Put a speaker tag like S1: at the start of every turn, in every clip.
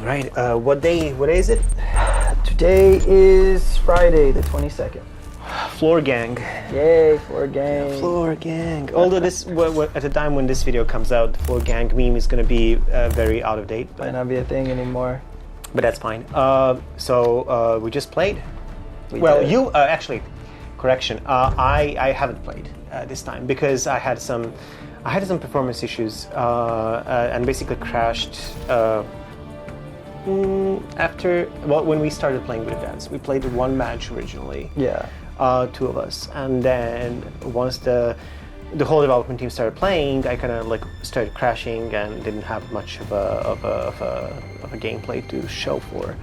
S1: right. What day is it?
S2: Today is Friday, the 22nd.
S1: Floor gang.
S2: Yay, floor gang.
S1: Yeah, floor gang. Although this, at the time when this video comes out, the floor gang meme is going to be very out of date.
S2: Might not be a thing anymore.
S1: But that's fine. So we just played.
S2: We
S1: well,
S2: did.
S1: you actually, correction. I haven't played this time because I had some performance issues and basically crashed. When we started playing with devs, we played one match originally.
S2: Yeah.
S1: Two of us, and then once the whole development team started playing, I kind of like started crashing and didn't have much of a gameplay to show for.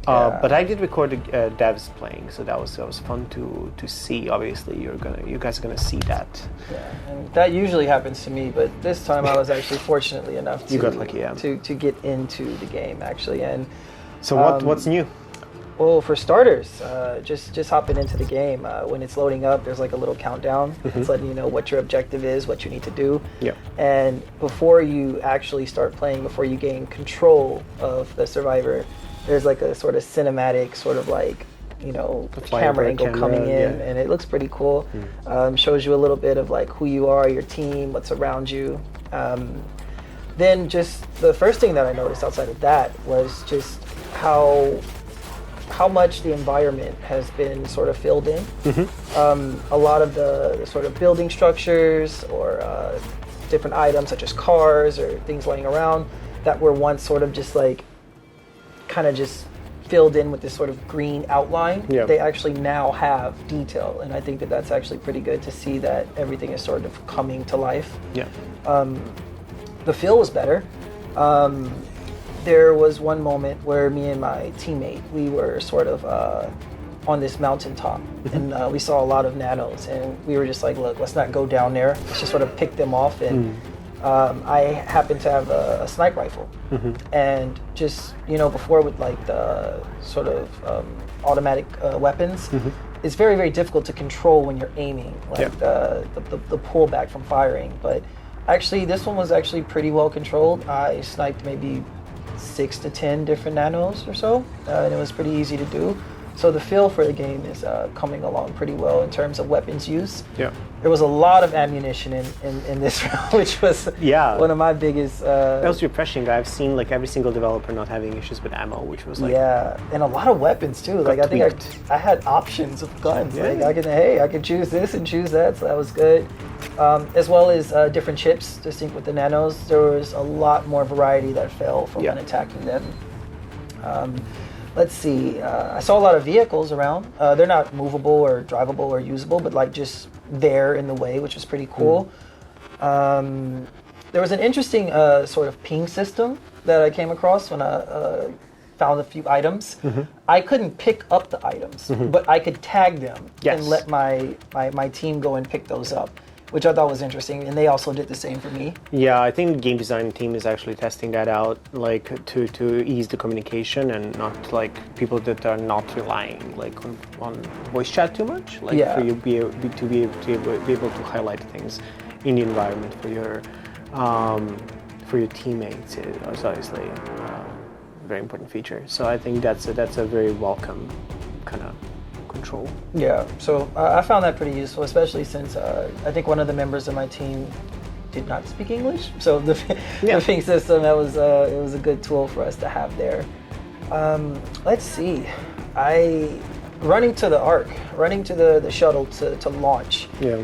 S1: But I did record devs playing, so that was fun to see. Obviously, you guys are gonna see that.
S2: Yeah, and that usually happens to me, but this time I was actually fortunately enough to
S1: you got lucky, yeah.
S2: to get into the game actually. And
S1: so what's new?
S2: Well, for starters, just hopping into the game. When it's loading up, there's like a little countdown.
S1: Mm-hmm.
S2: It's letting you know what your objective is, what you need to do.
S1: Yeah.
S2: And before you actually start playing, before you gain control of the survivor, there's like a sort of cinematic, sort of like, camera angle coming in, and it looks pretty cool. Shows you a little bit of like who you are, your team, what's around you. Then just the first thing that I noticed outside of that was just how much the environment has been sort of filled in. Mm-hmm. A lot of the sort of building structures or different items such as cars or things laying around that were once sort of just like kind of just filled in with this sort of green outline, they actually now have detail, and I think that that's actually pretty good to see that everything is sort of coming to life.
S1: Yeah.
S2: The feel was better. There was one moment where me and my teammate, we were sort of on this mountaintop, and we saw a lot of nanos, and we were just like, look, let's not go down there. Let's just sort of pick them off. And I happened to have a sniper rifle. And just, before with like the sort of automatic weapons, it's very, very difficult to control when you're aiming, like the pullback from firing. But actually, this one was actually pretty well controlled. I sniped maybe 6 to 10 different nanos or so, and it was pretty easy to do. So the feel for the game is coming along pretty well in terms of weapons use. Yeah. There was a lot of ammunition in this round, which was one of my biggest...
S1: that was refreshing. I've seen like every single developer not having issues with ammo, which was like...
S2: Yeah, and a lot of weapons too. Like I think I had options of guns. Yeah. Like I could choose this and choose that, so that was good. As well as different chips to sync with the nanos. There was a lot more variety that fell from when attacking them. Let's see, I saw a lot of vehicles around. They're not movable or drivable or usable, but like just there in the way, which is pretty cool. There was an interesting sort of ping system that I came across when I found a few items. I couldn't pick up the items, but I could tag them and let my team go and pick those up, which I thought was interesting, and they also did the same for me. Yeah,
S1: I think the game design team is actually testing that out, like to ease the communication and not like people that are not relying like on voice chat too much, like for you to be able to highlight things in the environment for your teammates. It's obviously a very important feature. So I think that's a very welcome kind of control. Yeah, so I found that pretty useful, especially since I think one of the members of my team did not speak English. So the ping system, it was a good tool for us to have there. Let's see, running to the shuttle to launch. Yeah.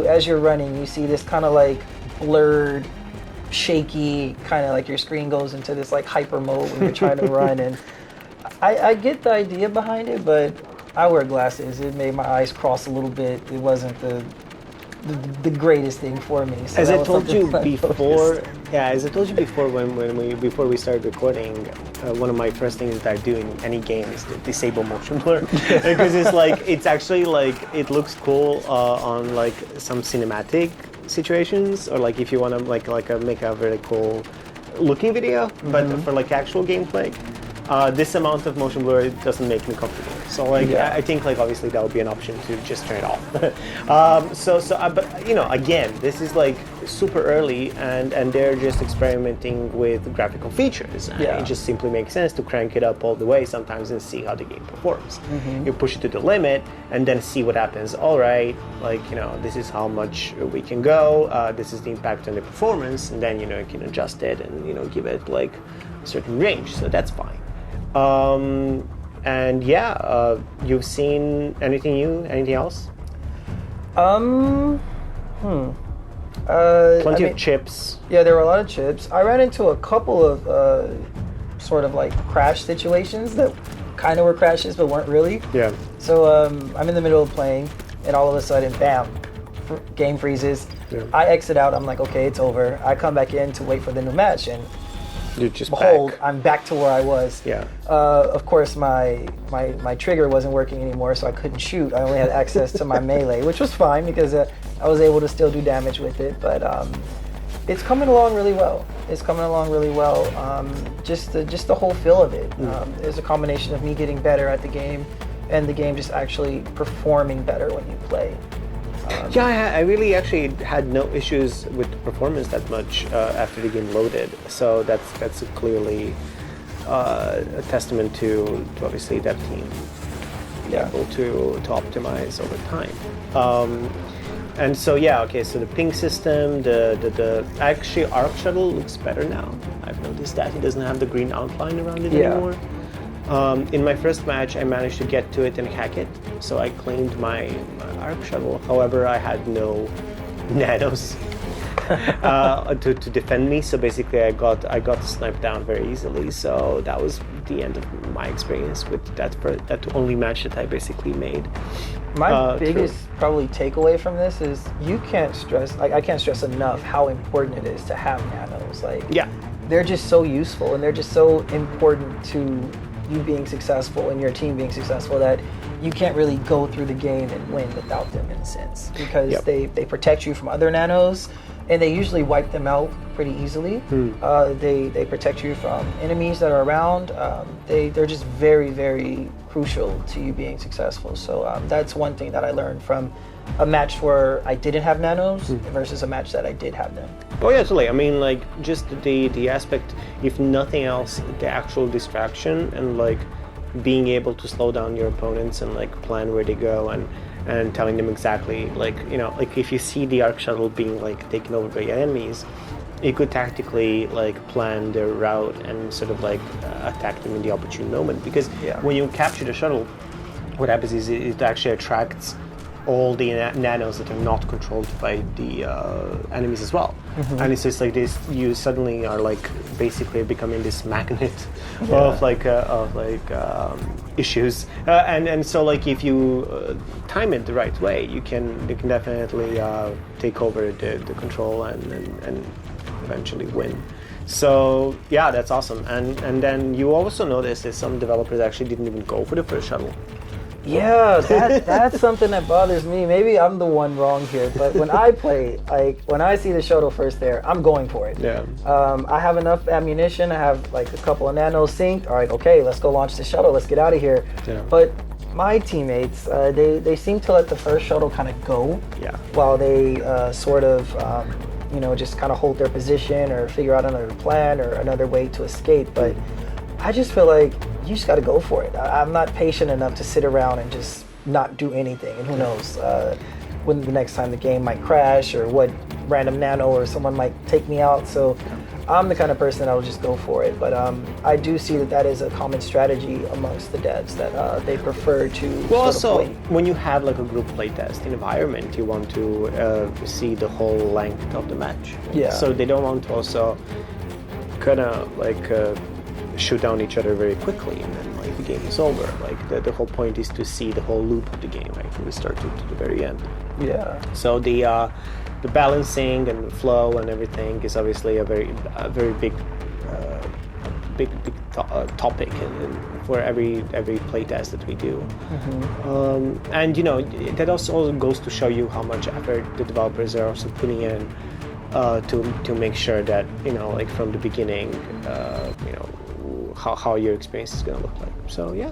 S1: As you're running, you see this kind of like blurred, shaky, kind of like your screen goes into this like hyper mode when you're trying to run, and I get the idea behind it, but I wear glasses. It made my eyes cross a little bit. It wasn't the greatest thing for me. So as I told you before, before we started recording, one of my first things that I do in any game is to disable motion blur, because it's actually like it looks cool on like some cinematic situations, or like if you want to make a very cool looking video, but for like actual gameplay. This amount of motion blur doesn't make me comfortable. So I think obviously that would be an option to just turn it off. But again, this is like super early, and they're just experimenting with graphical features. And it just simply makes sense to crank it up all the way sometimes and see how the game performs. You push it to the limit and then see what happens. All right, like, you know, this is how much we can go. This is the impact on the performance, and then, you know, you can adjust it and, you know, give it like a certain range. So that's fine. And yeah, you've seen anything new? Anything else? Plenty of chips.
S2: Yeah, there were a lot of chips. I ran into a couple of sort of like crash situations that kind of were crashes but weren't really.
S1: Yeah.
S2: So I'm in the middle of playing, and all of a sudden, bam, game freezes. Yeah. I exit out. I'm like, okay, it's over. I come back in to wait for the new match, and
S1: you're just
S2: behold,
S1: back.
S2: I'm back to where I was.
S1: Yeah.
S2: Of course, my trigger wasn't working anymore, so I couldn't shoot. I only had access to my melee, which was fine because I was able to still do damage with it. But it's coming along really well. Just the whole feel of it. There's a combination of me getting better at the game, and the game just actually performing better when you play.
S1: Yeah, I really actually had no issues with the performance that much after the game loaded. So that's clearly a testament to obviously that team being able to optimize over time. And so yeah, okay. So the ping system, the actually Arc Shuttle looks better now. I've noticed that it doesn't have the green outline around it anymore. In my first match, I managed to get to it and hack it, so I claimed my Arc Shuttle. However, I had no nanos to defend me, so basically I got sniped down very easily. So that was the end of my experience with that only match that I basically made.
S2: My biggest probably takeaway from this is I can't stress enough how important it is to have nanos. Like, they're just so useful, and they're just so important to you being successful and your team being successful that you can't really go through the game and win without them, in a sense, because they protect you from other nanos, and they usually wipe them out pretty easily. They protect you from enemies that are around. They're just very, very crucial to you being successful. So that's one thing that I learned from a match where I didn't have nanos versus a match that I did have them.
S1: Oh yeah, totally. I mean, like, just the aspect, if nothing else, the actual distraction and like being able to slow down your opponents and like plan where they go and telling them exactly, like, you know, like if you see the Arc Shuttle being like taken over by enemies, you could tactically like plan their route and sort of like attack them in the opportune moment. Because when you capture the shuttle, what happens is it actually attracts all the nanos that are not controlled by the enemies as well. And it's just like this, you suddenly are like basically becoming this magnet of issues, and so like if you time it the right way, you can definitely take over the control and eventually win. So yeah, that's awesome. And then you also notice that some developers actually didn't even go for the first shuttle.
S2: Yeah, that's something that bothers me. Maybe I'm the one wrong here, but when I play, like when I see the shuttle first there, I'm going for it.
S1: Yeah.
S2: I have enough ammunition. I have like a couple of nanos synced. All right, okay, let's go launch the shuttle. Let's get out of here.
S1: Yeah.
S2: But my teammates, they seem to let the first shuttle kind of go.
S1: Yeah.
S2: While they sort of, just kind of hold their position or figure out another plan or another way to escape. But I just feel like you just got to go for it. I'm not patient enough to sit around and just not do anything. And who knows when the next time the game might crash or what random nano or someone might take me out. So I'm the kind of person that will just go for it. But I do see that is a common strategy amongst the devs that they prefer to.
S1: Well, also when you have like a group playtest environment, you want to see the whole length of the match.
S2: Yeah.
S1: So they don't want to also kind of like shoot down each other very quickly and then like the game is over. Like the whole point is to see the whole loop of the game, right, from the start to the very end.
S2: Yeah.
S1: So the balancing and the flow and everything is obviously a very big topic and for every playtest that we do. And you know, that also goes to show you how much effort the developers are also putting in to make sure that, you know, like from the beginning, you know, how your experience is going to look like. So yeah.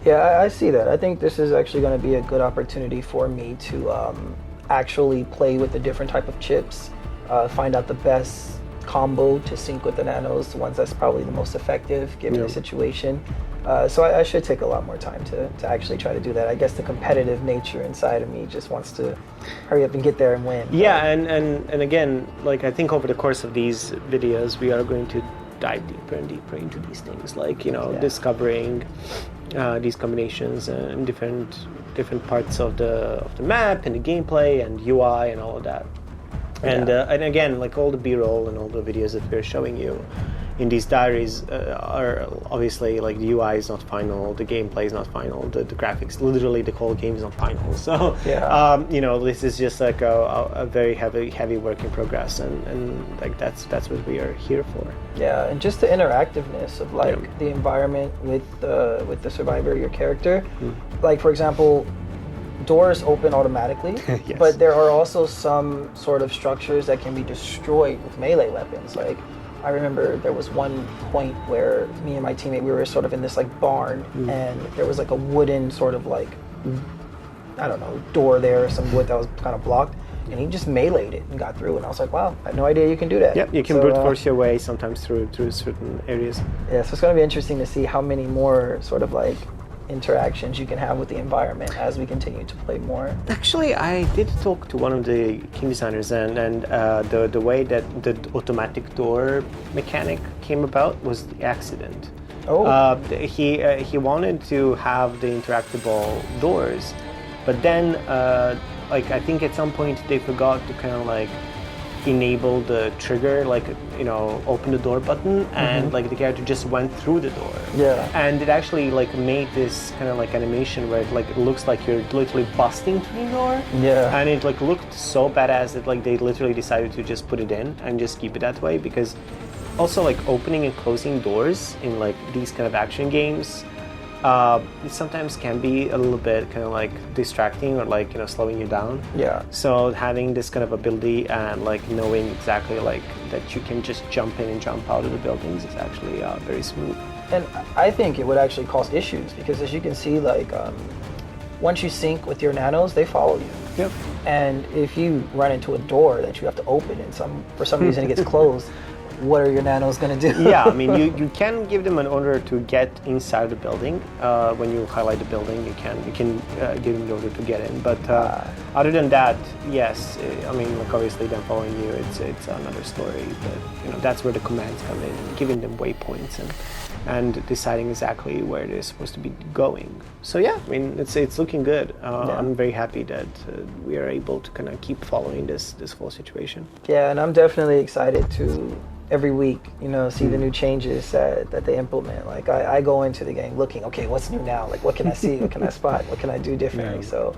S2: Yeah, I see that. I think this is actually going to be a good opportunity for me to actually play with a different type of chips find out the best combo to sync with the nanos, the ones that's probably the most effective given the situation. So I should take a lot more time to actually try to do that. I guess the competitive nature inside of me just wants to hurry up and get there and win.
S1: Yeah, and again, like I think over the course of these videos, we are going to dive deeper and deeper into these things, like discovering these combinations and different parts of the map and the gameplay and UI and all of that. And again, like all the B-roll and all the videos that we're showing you in these diaries are obviously like the UI is not final, the gameplay is not final, the graphics, literally the whole game is not final. So this is just like a very heavy work in progress, and like that's what we are here for.
S2: Yeah, and just the interactiveness of like the environment with the survivor, your character. Like for example, doors open automatically,
S1: yes.
S2: But there are also some sort of structures that can be destroyed with melee weapons. Like I remember there was one point where me and my teammate, we were sort of in this like barn, and there was like a wooden sort of like, I don't know, door there, some wood that was kind of blocked, and he just meleeed it and got through, and I was like, wow, I had no idea you can do that.
S1: Yep, you can brute force your way sometimes through certain areas.
S2: Yeah, so it's going to be interesting to see how many more sort of like interactions you can have with the environment as we continue to play more.
S1: Actually, I did talk to one of the game designers, and the way that the automatic door mechanic came about was the accident. He wanted to have the interactable doors, but then like I think at some point they forgot to kind of like enable the trigger, like open the door button, and like the character just went through the door.
S2: Yeah.
S1: And it actually like made this kind of like animation where it looks like you're literally busting through the door.
S2: Yeah.
S1: And it like looked so badass that like they literally decided to just put it in and just keep it that way, because also like opening and closing doors in like these kind of action games it sometimes can be a little bit kind of like distracting or like slowing you down.
S2: Yeah.
S1: So having this kind of ability and like knowing exactly like that you can just jump in and jump out of the buildings is actually very smooth.
S2: And I think it would actually cause issues, because as you can see, like once you sync with your nanos, they follow you.
S1: Yep.
S2: And if you run into a door that you have to open and for some reason it gets closed, what are your nanos going to do?
S1: Yeah, I mean, you can give them an order to get inside the building. When you highlight the building, you can give them the order to get in. But other than that, yes, I mean, like obviously them following you, it's another story. But that's where the commands come in, giving them waypoints and deciding exactly where they're supposed to be going. So yeah, I mean, it's looking good. I'm very happy that we are able to kind of keep following this whole situation.
S2: Yeah, and I'm definitely excited to every week, see the new changes that they implement. Like I go into the game looking, okay, what's new now? Like what can I see? What can I spot? What can I do differently? Yeah. So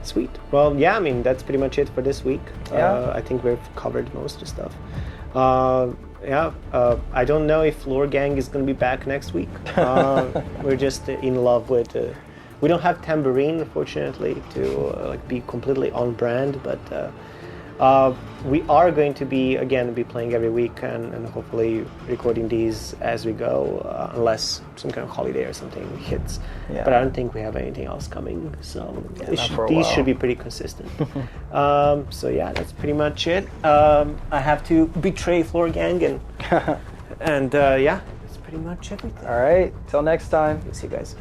S1: sweet. Well, yeah, I mean, that's pretty much it for this week.
S2: Yeah.
S1: I think we've covered most of the stuff. I don't know if Lore Gang is going to be back next week. We're just in love with we don't have Tambourine, unfortunately, to be completely on brand, but we are going to be playing every week and hopefully recording these as we go, unless some kind of holiday or something hits.
S2: Yeah.
S1: But I don't think we have anything else coming, so
S2: these
S1: should be pretty consistent. So yeah, that's pretty much it. I have to betray Floor Gang and yeah, that's pretty much everything.
S2: All right, till next time.
S1: See you guys.